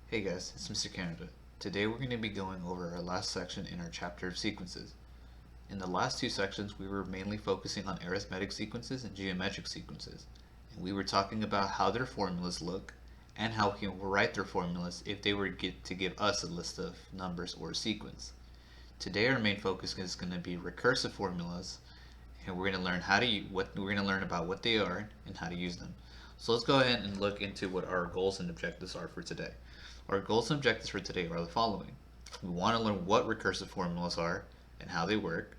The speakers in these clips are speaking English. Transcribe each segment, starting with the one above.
Hey guys, it's Mr. Canada. Today we're going to be going over our last section in our chapter of sequences. In the last two sections, we were mainly focusing on arithmetic sequences and geometric sequences, and we were talking about how their formulas look and how we can write their formulas if they were to give us a list of numbers or a sequence. Today our main focus is going to be recursive formulas, and we're going to learn about what they are and how to use them. So let's go ahead and look into what our goals and objectives are for today. Our goals and objectives for today are the following. We want to learn what recursive formulas are and how they work.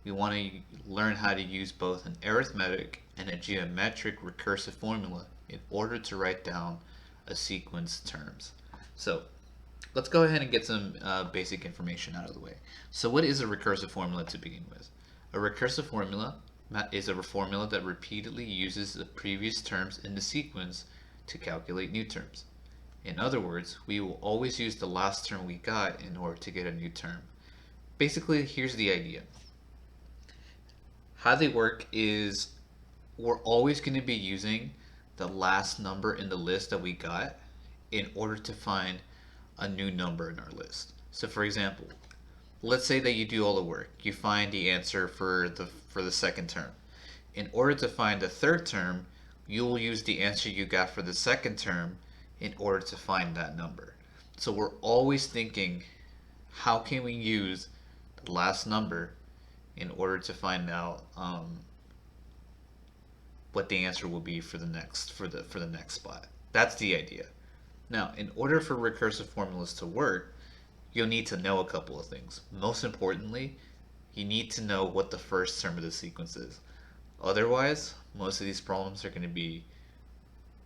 We want to learn how to use both an arithmetic and a geometric recursive formula in order to write down a sequence terms. So let's go ahead and get some basic information out of the way. So what is a recursive formula to begin with? A recursive formula is a formula that repeatedly uses the previous terms in the sequence to calculate new terms. In other words, we will always use the last term we got in order to get a new term. Basically, here's the idea. How they work is we're always going to be using the last number in the list that we got in order to find a new number in our list. So for example, let's say that you do all the work. You find the answer for the second term. In order to find the third term, you will use the answer you got for the second term in order to find that number. So we're always thinking, how can we use the last number in order to find out what the answer will be for the next spot. That's the idea. Now, in order for recursive formulas to work, you'll need to know a couple of things. Most importantly, you need to know what the first term of the sequence is. Otherwise, most of these problems are going to be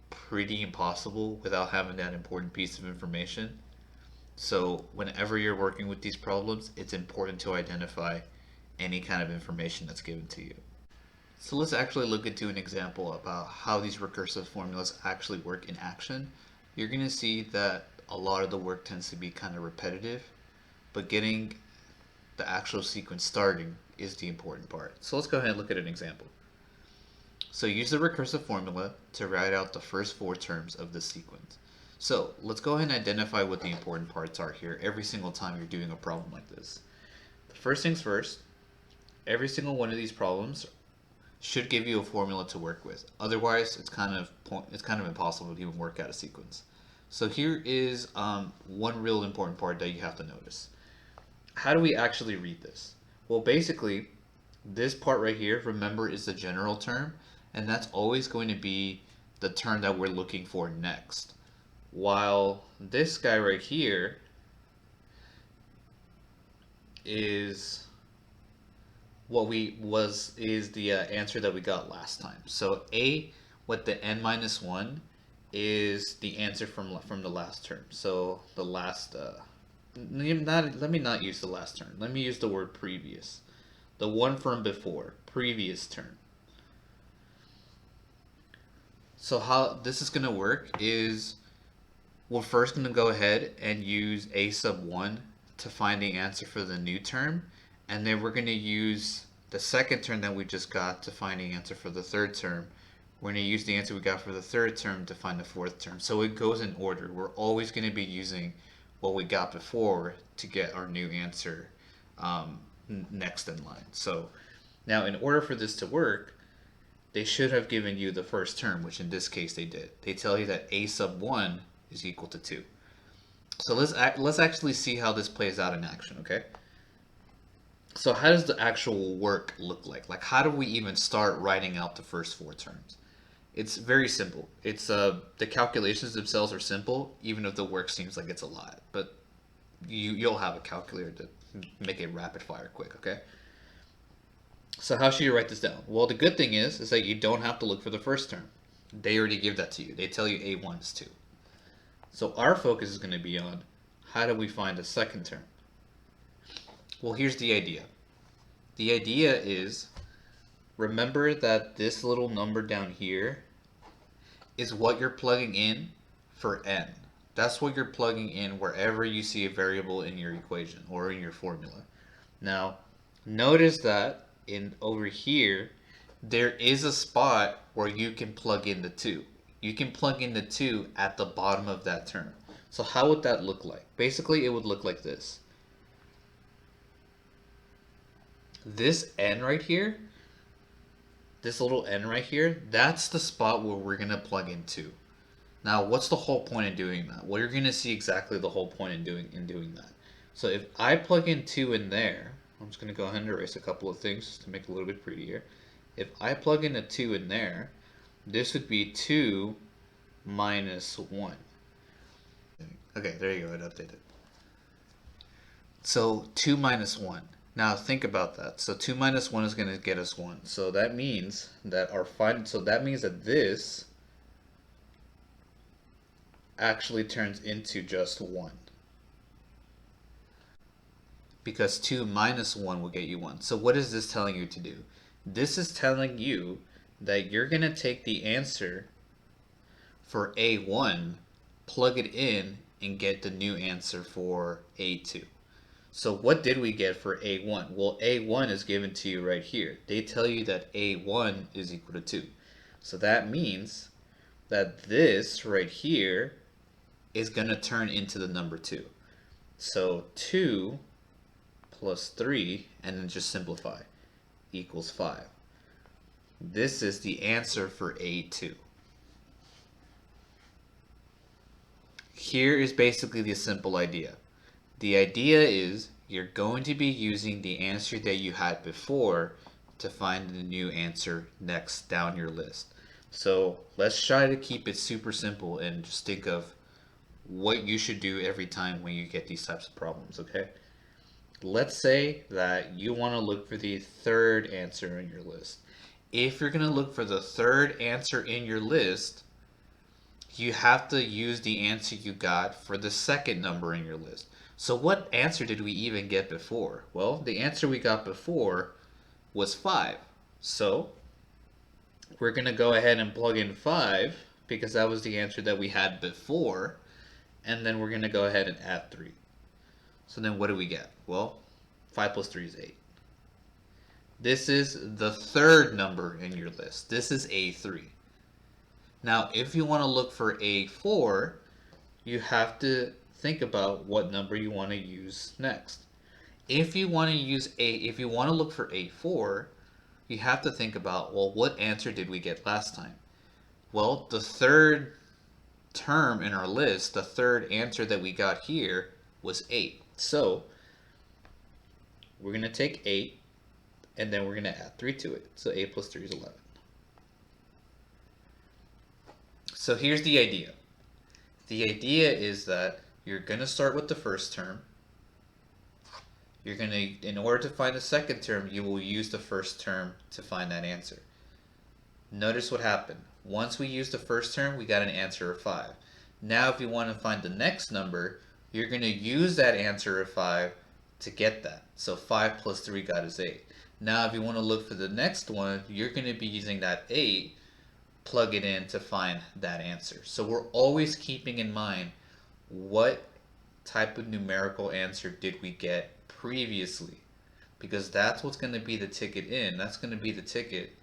pretty impossible without having that important piece of information. So whenever you're working with these problems, it's important to identify any kind of information that's given to you. So let's actually look into an example about how these recursive formulas actually work in action. You're going to see that a lot of the work tends to be kind of repetitive, but getting the actual sequence starting is the important part. So let's go ahead and look at an example. So use the recursive formula to write out the first four terms of the sequence. So let's go ahead and identify what the important parts are here every single time you're doing a problem like this. The first things first, every single one of these problems should give you a formula to work with. Otherwise, it's kind of impossible to even work out a sequence. So here is one real important part that you have to notice. How do we actually read this? Well, basically, this part right here, remember, is the general term, and that's always going to be the term that we're looking for next. While this guy right here is the answer that we got last time. So a with the n-1 is the answer from the last term. So the last let me not use the last term. Let me use the word previous. The one from before, previous term. So how this is going to work is we're first going to go ahead and use a sub 1 to find the answer for the new term, and then we're going to use the second term that we just got to find the answer for the third term. We're going to use the answer we got for the third term to find the fourth term. So it goes in order. We're always going to be using what we got before to get our new answer next in line. So now in order for this to work, they should have given you the first term, which in this case they did. They tell you that a sub 1 is equal to 2. So let's actually see how this plays out in action, okay? So how does the actual work look like? Like, how do we even start writing out the first four terms? It's very simple. It's the calculations themselves are simple, even if the work seems like it's a lot. But you'll have a calculator to make it rapid fire quick, okay? So how should you write this down? Well, the good thing is that you don't have to look for the first term. They already give that to you. They tell you A1 is 2. So our focus is going to be on how do we find the second term? Well, here's the idea. The idea is, remember that this little number down here is what you're plugging in for n. That's what you're plugging in wherever you see a variable in your equation or in your formula. Now, notice that over here, there is a spot where you can plug in the 2. You can plug in the 2 at the bottom of that term. So how would that look like? Basically, it would look like this. This n right here, this little n right here, that's the spot where we're going to plug into. Now, what's the whole point in doing that? Well, you're going to see exactly the whole point in doing that. So if I plug in 2 in there, I'm just going to go ahead and erase a couple of things just to make it a little bit prettier. If I plug in a 2 in there, this would be 2 minus 1. Okay, there you go, it updated. So 2 minus 1. Now think about that. So 2 minus 1 is going to get us 1. So that means that this actually turns into just 1. Because 2 minus 1 will get you 1. So what is this telling you to do? This is telling you that you're going to take the answer for A1, plug it in, and get the new answer for A2. So what did we get for A1? Well, A1 is given to you right here. They tell you that A1 is equal to 2. So that means that this right here is going to turn into the number 2. So 2 plus 3, and then just simplify, equals 5. This is the answer for A2. Here is basically the simple idea. The idea is you're going to be using the answer that you had before to find the new answer next down your list. So let's try to keep it super simple and just think of what you should do every time when you get these types of problems, okay? Let's say that you want to look for the third answer in your list. If you're going to look for the third answer in your list, you have to use the answer you got for the second number in your list. So what answer did we even get before? Well, the answer we got before was 5. So we're going to go ahead and plug in 5 because that was the answer that we had before. And then we're going to go ahead and add 3. So then what do we get? Well, 5 plus 3 is 8. This is the third number in your list. This is A3. Now, if you want to look for A4, you have to think about what number you want to use next. If you want to look for A4, you have to think about, well, what answer did we get last time? Well, the third term in our list, the third answer that we got here was 8. So we're going to take 8 and then we're going to add 3 to it. So 8 plus 3 is 11. So here's the idea. The idea is that you're going to start with the first term. You're going to, in order to find the second term, you will use the first term to find that answer. Notice what happened. Once we used the first term, we got an answer of 5. Now if you want to find the next number, you're going to use that answer of 5 to get that. So 5 plus 3 got us 8. Now if you want to look for the next one, you're going to be using that 8, plug it in to find that answer. So we're always keeping in mind what type of numerical answer did we get previously, because that's what's going to be the ticket in. That's going to be the ticket.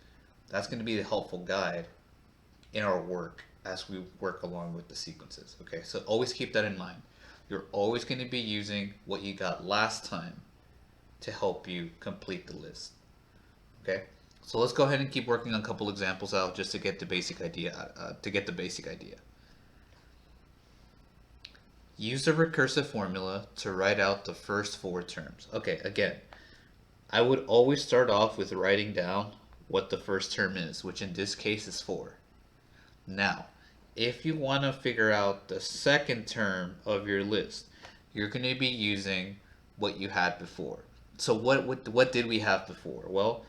That's going to be the helpful guide in our work as we work along with the sequences. Okay, so always keep that in mind. You're always going to be using what you got last time to help you complete the list. Okay, so let's go ahead and keep working on a couple examples out just to get the basic idea. Use the recursive formula to write out the first 4 terms. Okay, again, I would always start off with writing down what the first term is, which in this case is 4. Now, if you want to figure out the second term of your list, you're going to be using what you had before. So what did we have before? Well,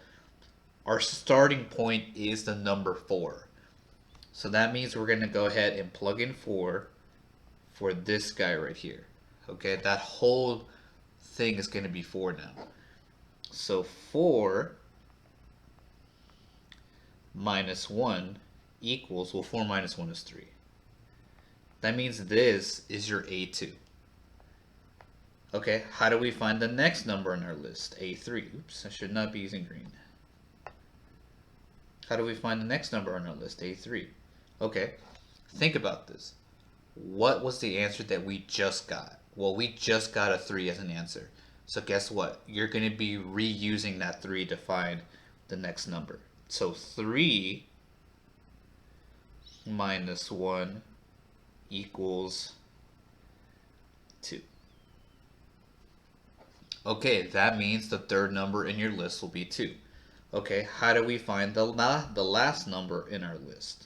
our starting point is the number 4. So that means we're going to go ahead and plug in 4 for this guy right here. Okay, that whole thing is going to be 4 now. So 4 minus 1 equals, well, 4 minus 1 is 3. That means this is your A2. Okay, how do we find the next number on our list? A3. Oops, I should not be using green. How do we find the next number on our list? A3. Okay, think about this. what was the answer that we just got? Well, we just got a 3 as an answer. So guess what? You're going to be reusing that 3 to find the next number. So 3 minus 1 equals 2. Okay, that means the third number in your list will be 2. Okay, how do we find the last number in our list?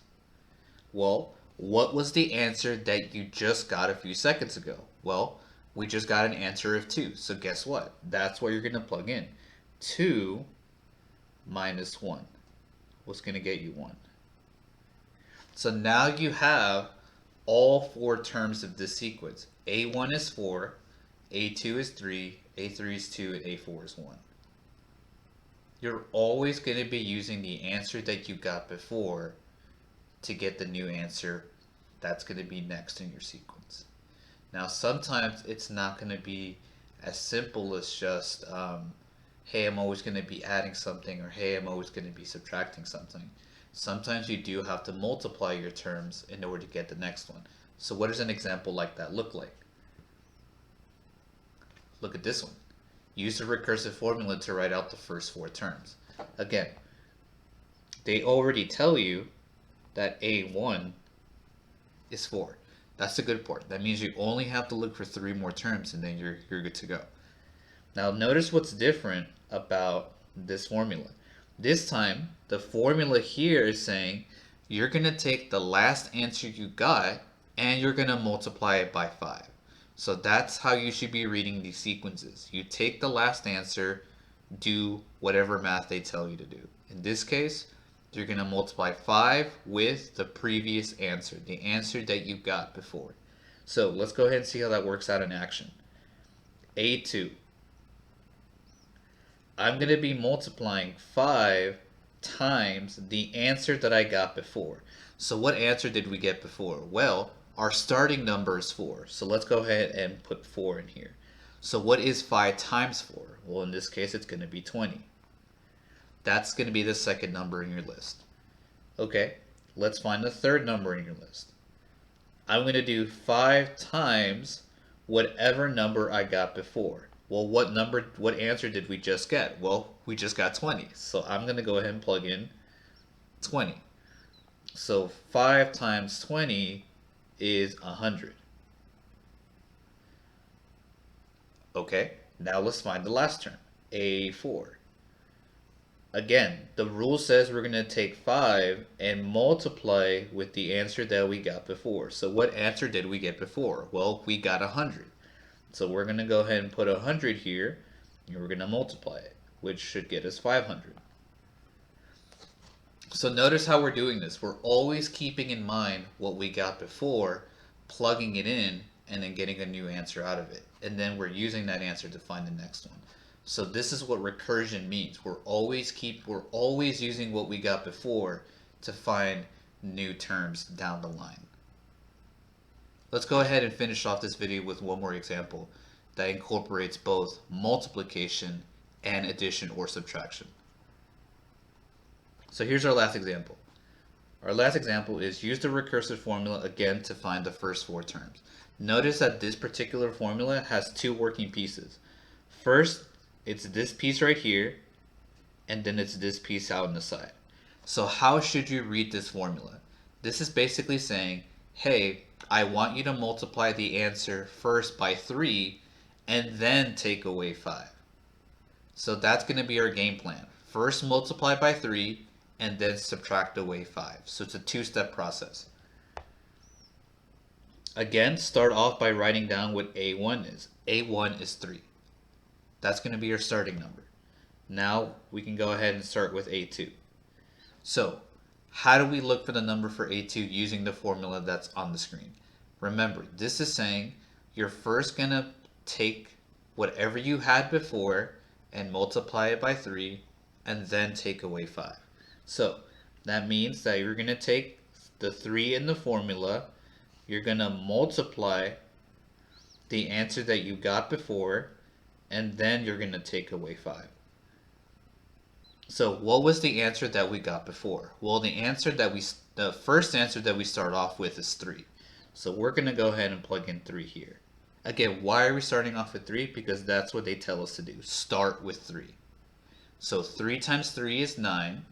Well, what was the answer that you just got a few seconds ago? Well, we just got an answer of 2. So guess what? That's what you're going to plug in. 2 minus 1 was going to get you 1. So now you have all 4 terms of this sequence. A1 is 4, A2 is 3, A3 is 2, and A4 is 1. You're always going to be using the answer that you got before to get the new answer that's going to be next in your sequence. Now sometimes it's not going to be as simple as just hey, I'm always going to be adding something, or hey, I'm always going to be subtracting something. Sometimes you do have to multiply your terms in order to get the next one. So what does an example like that look like? Look at this one. Use the recursive formula to write out the first 4 terms. Again, they already tell you that A1 is 4. That's the good part. That means you only have to look for 3 more terms and then you're good to go. Now notice what's different about this formula. This time, the formula here is saying you're going to take the last answer you got and you're going to multiply it by 5. So that's how you should be reading these sequences. You take the last answer, do whatever math they tell you to do. In this case, you're going to multiply 5 with the previous answer, the answer that you got before. So let's go ahead and see how that works out in action. A2. I'm going to be multiplying 5 times the answer that I got before. So what answer did we get before? Well, our starting number is 4. So let's go ahead and put 4 in here. So what is 5 times 4? Well, in this case, it's going to be 20. That's going to be the second number in your list. Okay, let's find the third number in your list. I'm going to do 5 times whatever number I got before. Well, what answer did we just get? Well, we just got 20. So I'm going to go ahead and plug in 20. So 5 times 20 is 100. Okay, now let's find the last term, A4. Again, the rule says we're going to take 5 and multiply with the answer that we got before. So what answer did we get before? Well, we got 100. So we're going to go ahead and put 100 here, and we're going to multiply it, which should get us 500. So notice how we're doing this. We're always keeping in mind what we got before, plugging it in, and then getting a new answer out of it. And then we're using that answer to find the next one. So this is what recursion means. We're always using what we got before to find new terms down the line. Let's go ahead and finish off this video with one more example that incorporates both multiplication and addition or subtraction. So here's our last example. Our last example is use the recursive formula again to find the first 4 terms. Notice that this particular formula has 2 working pieces. First, it's this piece right here, and then it's this piece out on the side. So how should you read this formula? This is basically saying, hey, I want you to multiply the answer first by 3 and then take away 5. So that's going to be our game plan. First multiply by 3 and then subtract away 5. So it's a 2-step process. Again, start off by writing down what A1 is. A1 is 3. That's going to be your starting number. Now we can go ahead and start with A2. So how do we look for the number for A2 using the formula that's on the screen? Remember, this is saying you're first going to take whatever you had before and multiply it by 3 and then take away 5. So that means that you're going to take the 3 in the formula, you're going to multiply the answer that you got before, and then you're going to take away 5. So what was the answer that we got before? Well, the first answer that we start off with is 3. So we're going to go ahead and plug in 3 here. Again, why are we starting off with 3? Because that's what they tell us to do. Start with 3. So 3 times 3 is 9.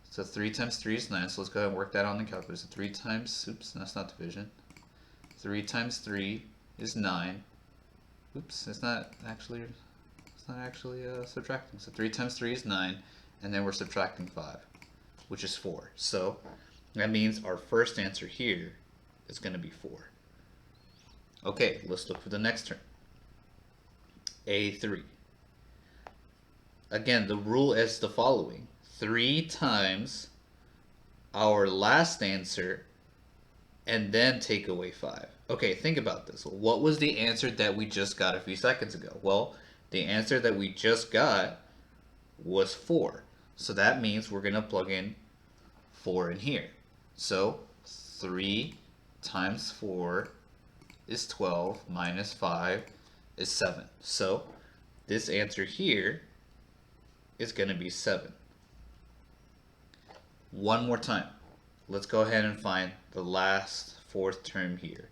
So 3 times 3 is 9. So let's go ahead and work that on the calculator. So 3 times, oops, that's not division. 3 times 3 is 9. Oops, it's not actually subtracting. So 3 times 3 is 9, and then we're subtracting 5, which is 4. So that means our first answer here is going to be 4. Okay, let's look for the next term. A3. Again, the rule is the following. 3 times our last answer and then take away 5. Okay, think about this. What was the answer that we just got a few seconds ago? Well, the answer that we just got was 4. So that means we're going to plug in 4 in here. So 3 times 4 is 12 minus 5 is 7. So this answer here is going to be 7. One more time. Let's go ahead and find the last fourth term here.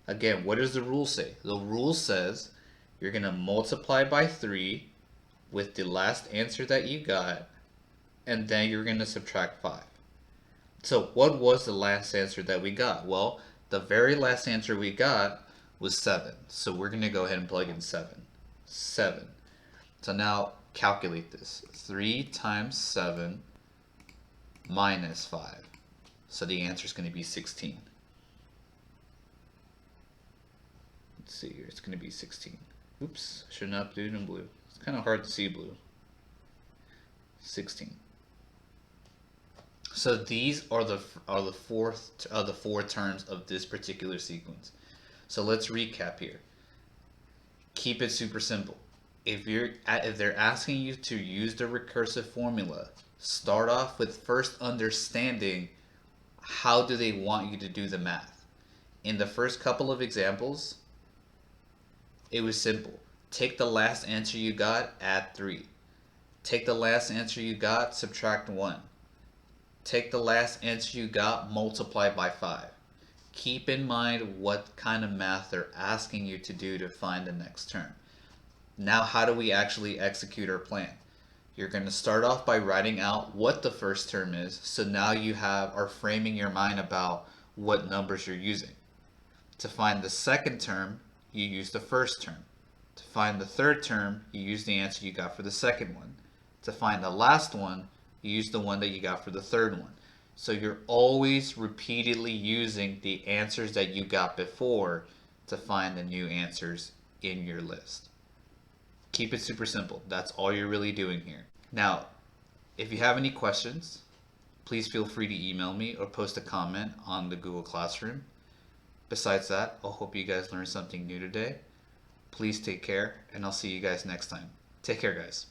Again, what does the rule say? The rule says you're going to multiply by 3 with the last answer that you got, and then you're going to subtract 5. So what was the last answer that we got? Well, the very last answer we got was 7. So we're going to go ahead and plug in 7. 7. So now calculate this. 3 times 7 minus 5. So the answer is going to be 16. Let's see here. It's going to be 16. Oops, should not do it in blue. It's kind of hard to see blue. 16. So these are the four terms of this particular sequence. So let's recap here. Keep it super simple. If they're asking you to use the recursive formula, start off with first understanding how do they want you to do the math. In the first couple of examples, it was simple. Take the last answer you got, add 3. Take the last answer you got, subtract 1. Take the last answer you got, multiply by 5. Keep in mind what kind of math they're asking you to do to find the next term. Now, how do we actually execute our plan? You're going to start off by writing out what the first term is, so now you are framing your mind about what numbers you're using. To find the second term, you use the first term. To find the third term, you use the answer you got for the second one. To find the last one, you use the one that you got for the third one. So you're always repeatedly using the answers that you got before to find the new answers in your list. Keep it super simple. That's all you're really doing here. Now, if you have any questions, please feel free to email me or post a comment on the Google Classroom. Besides that, I hope you guys learned something new today. Please take care, and I'll see you guys next time. Take care, guys.